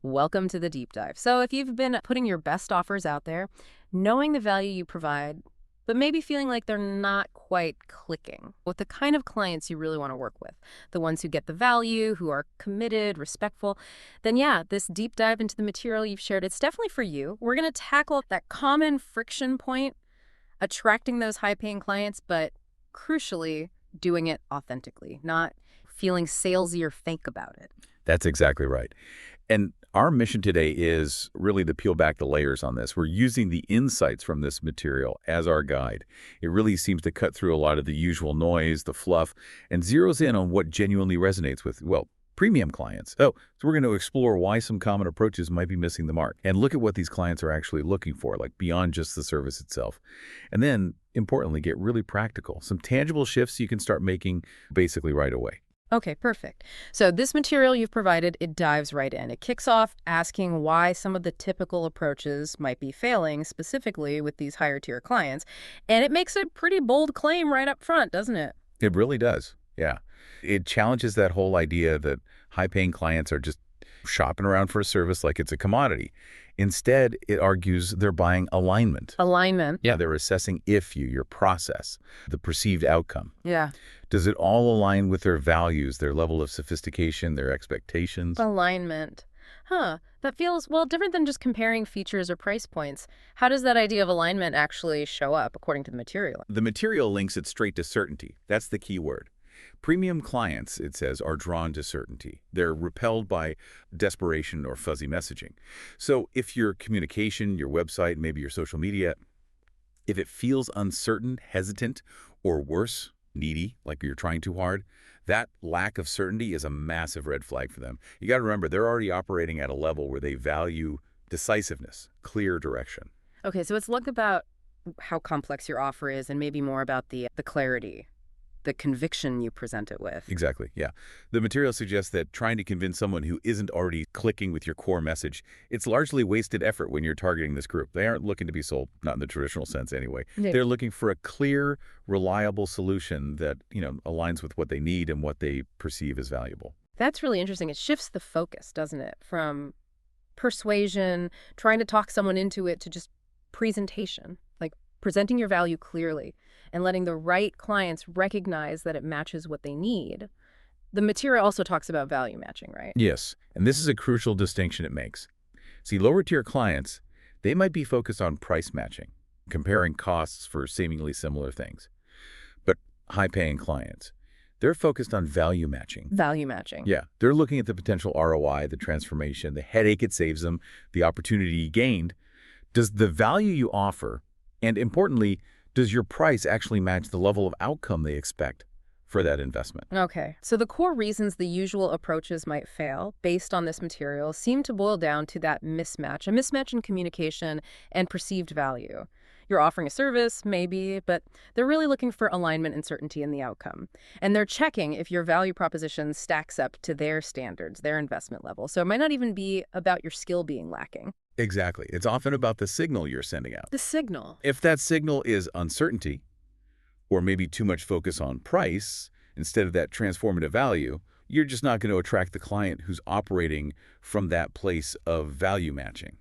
Welcome to the deep dive. So if you've been putting your best offers out there, knowing the value you provide, but maybe feeling like they're not quite clicking with the kind of clients you really want to work with, the ones who get the value, who are committed, respectful, then yeah, this deep dive into the material you've shared, it's definitely for you. We're going to tackle that common friction point, attracting those high-paying clients, but crucially, doing it authentically, not feeling salesy or fake about it. That's exactly right. And our mission today is really to peel back the layers on this. We're using the insights from this material as our guide. It really seems to cut through a lot of the usual noise, the fluff, and zeroes in on what genuinely resonates with, well, premium clients. So we're going to explore why some common approaches might be missing the mark and look at what these clients are actually looking for, like beyond just the service itself. And then, importantly, get really practical, some tangible shifts you can start making basically right away. Okay, perfect. So this material you've provided, it dives right in. It kicks off asking why some of the typical approaches might be failing, specifically with these higher tier clients. And it makes a pretty bold claim right up front, doesn't it? It really does. Yeah. It challenges that whole idea that high-paying clients are just shopping around for a service like it's a commodity. Instead, it argues they're buying alignment. Alignment. Yeah, they're assessing your process, the perceived outcome. Yeah. Does it all align with their values, their level of sophistication, their expectations? Alignment. Huh. That feels, well, different than just comparing features or price points. How does that idea of alignment actually show up according to the material? The material links it straight to certainty. That's the key word. Premium clients, it says, are drawn to certainty. They're repelled by desperation or fuzzy messaging. So if your communication, your website, maybe your social media, if it feels uncertain, hesitant, or worse, needy, like you're trying too hard, that lack of certainty is a massive red flag for them. You got to remember, they're already operating at a level where they value decisiveness, clear direction. Okay, so it's less about how complex your offer is and maybe more about the clarity, the conviction you present it with. Exactly, yeah. The material suggests that trying to convince someone who isn't already clicking with your core message, it's largely wasted effort when you're targeting this group. They aren't looking to be sold, not in the traditional sense anyway. Yeah. They're looking for a clear, reliable solution that, aligns with what they need and what they perceive as valuable. That's really interesting. It shifts the focus, doesn't it? From persuasion, trying to talk someone into it, to just presentation, like presenting your value clearly and letting the right clients recognize that it matches what they need. The material also talks about value matching, right? Yes, and this is a crucial distinction it makes. See, lower-tier clients, they might be focused on price matching, comparing costs for seemingly similar things. But high-paying clients, they're focused on value matching. Value matching. Yeah, they're looking at the potential ROI, the transformation, the headache it saves them, the opportunity gained. Does the value you offer, and importantly, does your price actually match the level of outcome they expect for that investment? Okay, so the core reasons the usual approaches might fail based on this material seem to boil down to that mismatch, a mismatch in communication and perceived value. You're offering a service, maybe, but they're really looking for alignment and certainty in the outcome. And they're checking if your value proposition stacks up to their standards, their investment level. So it might not even be about your skill being lacking. Exactly. It's often about the signal you're sending out. The signal. If that signal is uncertainty, or maybe too much focus on price instead of that transformative value, you're just not going to attract the client who's operating from that place of value matching.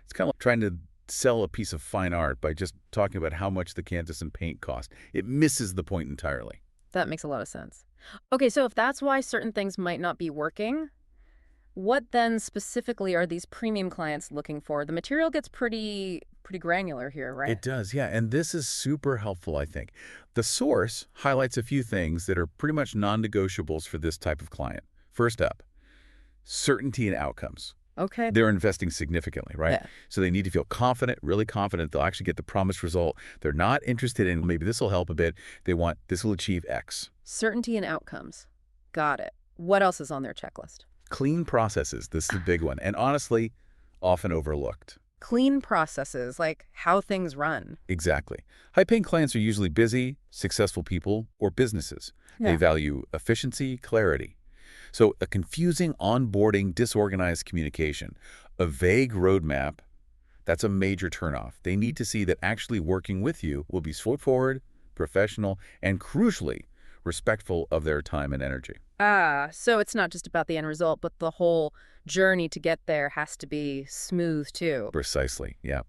It's kind of like trying to sell a piece of fine art by just talking about how much the canvas and paint cost. It misses the point entirely. That makes a lot of sense. Okay, so if that's why certain things might not be working, what then specifically are these premium clients looking for? The material gets pretty granular here, right? It does, yeah. And this is super helpful, I think. The source highlights a few things that are pretty much non-negotiables for this type of client. First up, certainty in outcomes. Okay. They're investing significantly, right? Yeah. So they need to feel confident, really confident they'll actually get the promised result. They're not interested in maybe this will help a bit. They want this will achieve X. Certainty and outcomes. Got it. What else is on their checklist? Clean processes. This is the big one. And honestly, often overlooked. Clean processes, like how things run. Exactly. High-paying clients are usually busy, successful people, or businesses. Yeah. They value efficiency, clarity. So a confusing, onboarding, disorganized communication, a vague roadmap, that's a major turnoff. They need to see that actually working with you will be straightforward, professional, and crucially, respectful of their time and energy. Ah, so it's not just about the end result, but the whole journey to get there has to be smooth too. Precisely, yeah.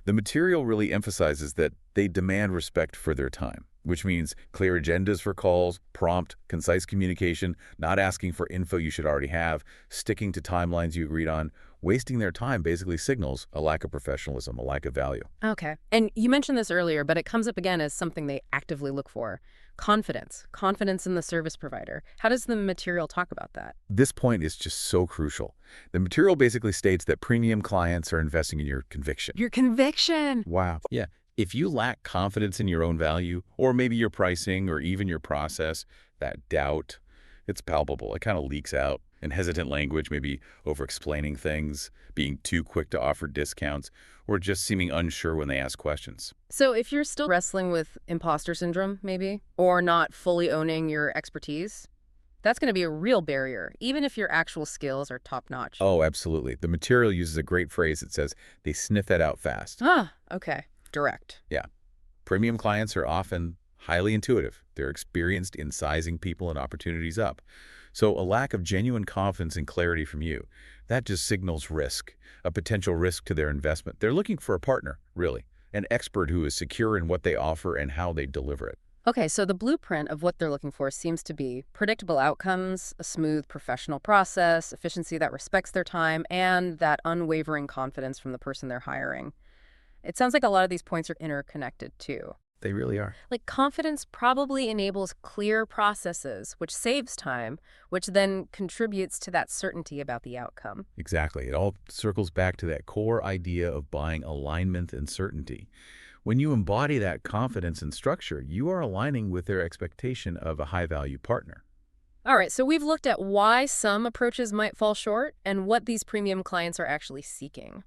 The material really emphasizes that they demand respect for their time, which means clear agendas for calls, prompt, concise communication, not asking for info you should already have, sticking to timelines you agreed on. Wasting their time basically signals a lack of professionalism, a lack of value. Okay. And you mentioned this earlier, but it comes up again as something they actively look for. Confidence. Confidence in the service provider. How does the material talk about that? This point is just so crucial. The material basically states that premium clients are investing in your conviction. Your conviction. Wow. Yeah. If you lack confidence in your own value, or maybe your pricing, or even your process, that doubt, it's palpable. It kind of leaks out in hesitant language, maybe over-explaining things, being too quick to offer discounts, or just seeming unsure when they ask questions. So if you're still wrestling with imposter syndrome, maybe, or not fully owning your expertise, that's going to be a real barrier, even if your actual skills are top-notch. Oh, absolutely. The material uses a great phrase that says they sniff that out fast. Ah, okay. Direct. Yeah. Premium clients are often highly intuitive. They're experienced in sizing people and opportunities up. So a lack of genuine confidence and clarity from you, that just signals risk, a potential risk to their investment. They're looking for a partner, really, an expert who is secure in what they offer and how they deliver it. Okay, so the blueprint of what they're looking for seems to be predictable outcomes, a smooth professional process, efficiency that respects their time, and that unwavering confidence from the person they're hiring. It sounds like a lot of these points are interconnected, too. They really are. Like, confidence probably enables clear processes, which saves time, which then contributes to that certainty about the outcome. Exactly. It all circles back to that core idea of buying alignment and certainty. When you embody that confidence and structure, you are aligning with their expectation of a high-value partner. All right, so we've looked at why some approaches might fall short and what these premium clients are actually seeking.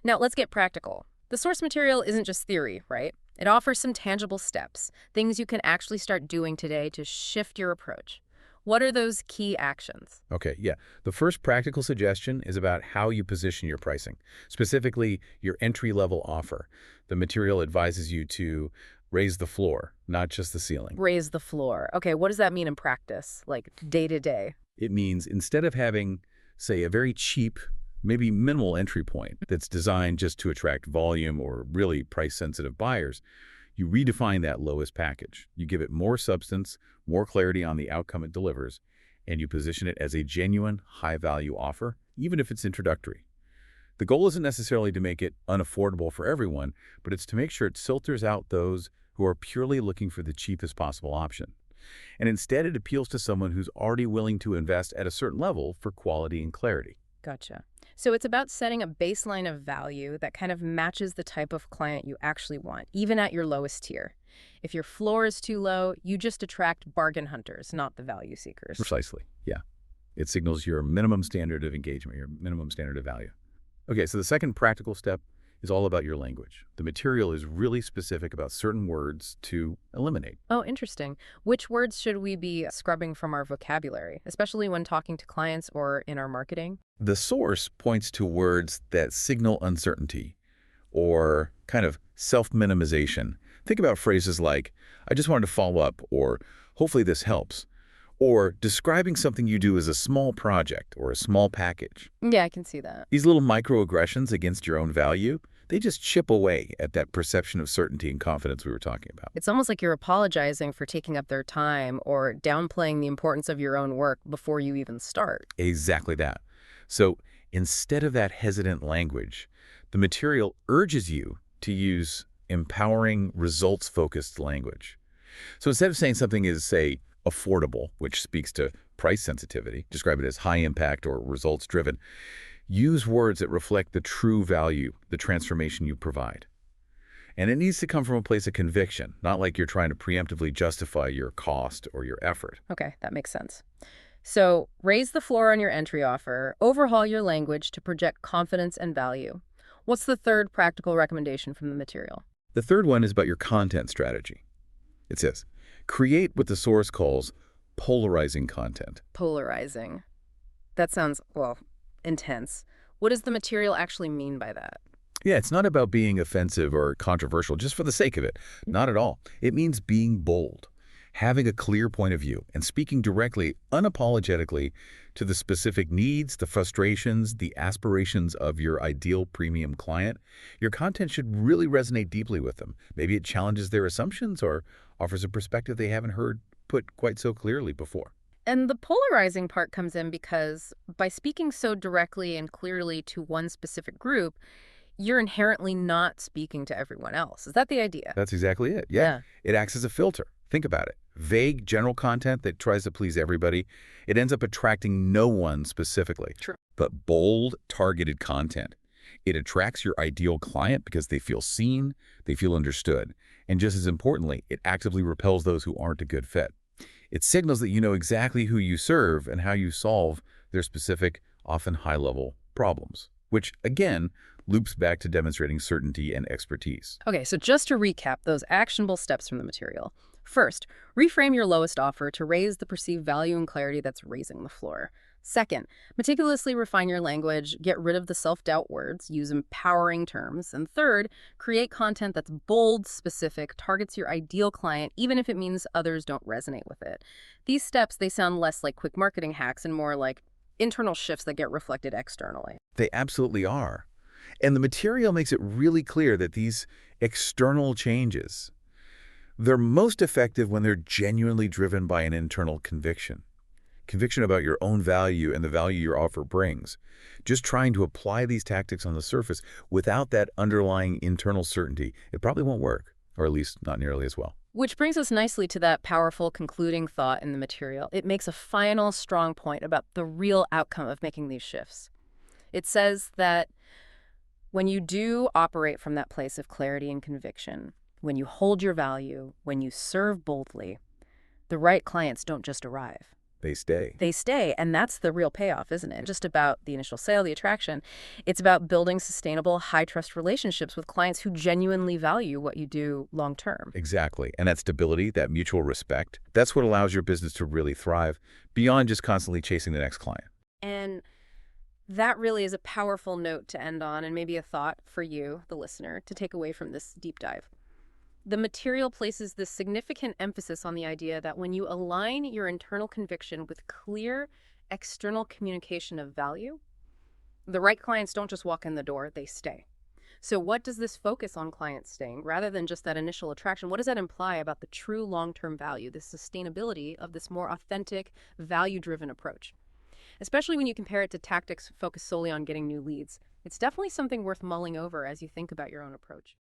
Now, let's get practical. The source material isn't just theory, right? It offers some tangible steps, things you can actually start doing today to shift your approach. What are those key actions? Okay, yeah. The first practical suggestion is about how you position your pricing, specifically your entry-level offer. The material advises you to raise the floor, not just the ceiling. Raise the floor. Okay, what does that mean in practice, like day to day? It means instead of having, say, a very cheap, maybe minimal entry point that's designed just to attract volume or really price-sensitive buyers, you redefine that lowest package. You give it more substance, more clarity on the outcome it delivers, and you position it as a genuine, high-value offer, even if it's introductory. The goal isn't necessarily to make it unaffordable for everyone, but it's to make sure it filters out those who are purely looking for the cheapest possible option. And instead, it appeals to someone who's already willing to invest at a certain level for quality and clarity. Gotcha. So it's about setting a baseline of value that kind of matches the type of client you actually want, even at your lowest tier. If your floor is too low, you just attract bargain hunters, not the value seekers. Precisely, yeah. It signals your minimum standard of engagement, your minimum standard of value. Okay, so the second practical step is all about your language. The material is really specific about certain words to eliminate. Oh, interesting. Which words should we be scrubbing from our vocabulary, especially when talking to clients or in our marketing? The source points to words that signal uncertainty or kind of self-minimization. Think about phrases like, I just wanted to follow up, or hopefully this helps, or describing something you do as a small project or a small package. Yeah, I can see that. These little microaggressions against your own value, they just chip away at that perception of certainty and confidence we were talking about. It's almost like you're apologizing for taking up their time or downplaying the importance of your own work before you even start. Exactly that. So instead of that hesitant language, the material urges you to use empowering, results-focused language. So instead of saying something is, say, affordable, which speaks to price sensitivity, describe it as high impact or results-driven, use words that reflect the true value, the transformation you provide. And it needs to come from a place of conviction, not like you're trying to preemptively justify your cost or your effort. Okay, that makes sense. So raise the floor on your entry offer, overhaul your language to project confidence and value. What's the third practical recommendation from the material? The third one is about your content strategy. It says, create what the source calls polarizing content. Polarizing. That sounds, well, intense. What does the material actually mean by that? Yeah, it's not about being offensive or controversial just for the sake of it. Not at all. It means being bold, Having a clear point of view and speaking directly, unapologetically, to the specific needs, the frustrations, the aspirations of your ideal premium client, your content should really resonate deeply with them. Maybe it challenges their assumptions or offers a perspective they haven't heard put quite so clearly before. And the polarizing part comes in because by speaking so directly and clearly to one specific group, you're inherently not speaking to everyone else. Is that the idea? That's exactly it. Yeah. Yeah. It acts as a filter. Think about it. Vague, general content that tries to please everybody, it ends up attracting no one specifically. True. But bold, targeted content, it attracts your ideal client because they feel seen, they feel understood, and just as importantly, it actively repels those who aren't a good fit. It signals that you know exactly who you serve and how you solve their specific, often high-level problems, which, again, loops back to demonstrating certainty and expertise. Okay, so just to recap those actionable steps from the material. First, reframe your lowest offer to raise the perceived value and clarity that's raising the floor. Second, meticulously refine your language, get rid of the self-doubt words, use empowering terms. And third, create content that's bold, specific, targets your ideal client, even if it means others don't resonate with it. These steps, they sound less like quick marketing hacks and more like internal shifts that get reflected externally. They absolutely are. And the material makes it really clear that these external changes, they're most effective when they're genuinely driven by an internal conviction. Conviction about your own value and the value your offer brings. Just trying to apply these tactics on the surface without that underlying internal certainty, it probably won't work, or at least not nearly as well. Which brings us nicely to that powerful concluding thought in the material. It makes a final strong point about the real outcome of making these shifts. It says that when you do operate from that place of clarity and conviction, when you hold your value, when you serve boldly, the right clients don't just arrive. They stay. They stay, and that's the real payoff, isn't it? Just about the initial sale, the attraction. It's about building sustainable, high-trust relationships with clients who genuinely value what you do long-term. Exactly. And that stability, that mutual respect, that's what allows your business to really thrive beyond just constantly chasing the next client. And that really is a powerful note to end on, and maybe a thought for you, the listener, to take away from this deep dive. The material places this significant emphasis on the idea that when you align your internal conviction with clear external communication of value, the right clients don't just walk in the door, they stay. So what does this focus on clients staying, rather than just that initial attraction? What does that imply about the true long-term value, the sustainability of this more authentic, value-driven approach? Especially when you compare it to tactics focused solely on getting new leads. It's definitely something worth mulling over as you think about your own approach.